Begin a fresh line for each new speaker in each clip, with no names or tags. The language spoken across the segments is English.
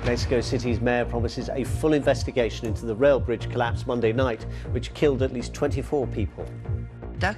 Mexico City's mayor promises a full investigation into the rail bridge collapse Monday night, which killed at least 24 people.
There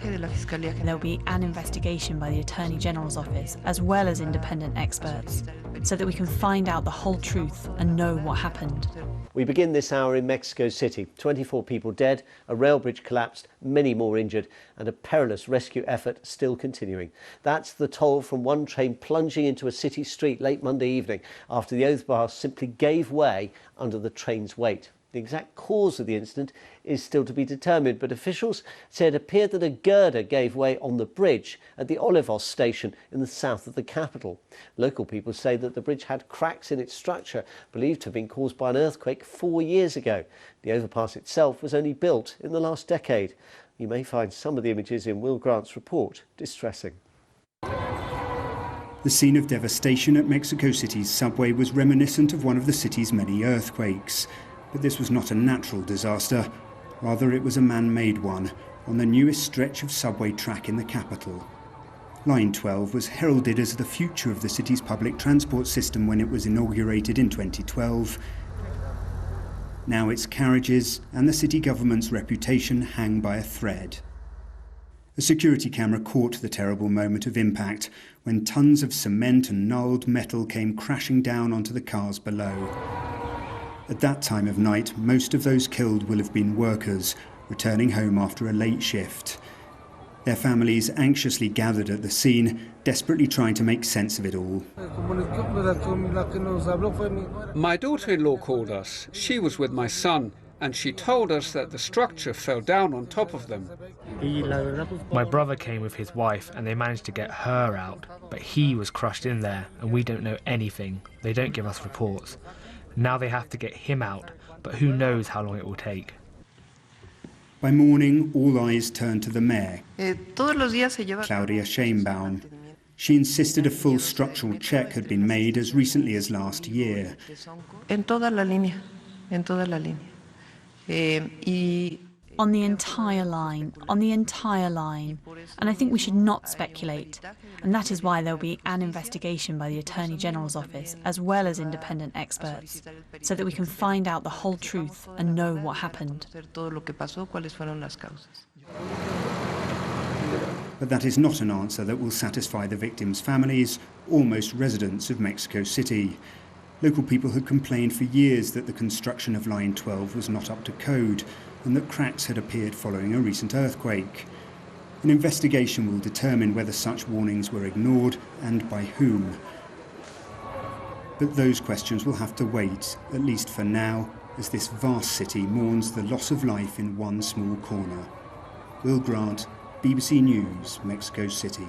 will be an investigation by the Attorney General's office, as well as independent experts, so that we can find out the whole truth and know what happened.
We begin this hour in Mexico City. 24 people dead, a rail bridge collapsed, many more injured, and a perilous rescue effort still continuing. That's the toll from one train plunging into a city street late Monday evening after the overpass simply gave way under the train's weight. The exact cause of the incident is still to be determined, but officials say it appeared that a girder gave way on the bridge at the Olivos station in the south of the capital. Local people say that the bridge had cracks in its structure, believed to have been caused by an earthquake 4 years ago. The overpass itself was only built in the last decade. You may find some of the images in Will Grant's report distressing.
The scene of devastation at Mexico City's subway was reminiscent of one of the city's many earthquakes. But this was not a natural disaster, rather it was a man-made one on the newest stretch of subway track in the capital. Line 12 was heralded as the future of the city's public transport system when it was inaugurated in 2012. Now its carriages and the city government's reputation hang by a thread. A security camera caught the terrible moment of impact when tons of cement and gnarled metal came crashing down onto the cars below. At that time of night, most of those killed will have been workers, returning home after a late shift. Their families anxiously gathered at the scene, desperately trying to make sense of it all.
My daughter-in-law called us. She was with my son, and she told us that the structure fell down on top of them.
My brother came with his wife, and they managed to get her out, but he was crushed in there, and we don't know anything. They don't give us reports. Now they have to get him out, but who knows how long it will take.
By morning, all eyes turned to the mayor, Claudia Sheinbaum. She insisted a full structural check had been made as recently as last year.
On the entire line, And I think we should not speculate. And that is why there will be an investigation by the Attorney General's office, as well as independent experts, so that we can find out the whole truth and know what happened.
But that is not an answer that will satisfy the victims' families or most residents of Mexico City. Local people had complained for years that the construction of Line 12 was not up to code and that cracks had appeared following a recent earthquake. An investigation will determine whether such warnings were ignored and by whom. But those questions will have to wait, at least for now, as this vast city mourns the loss of life in one small corner. Will Grant, BBC News, Mexico City.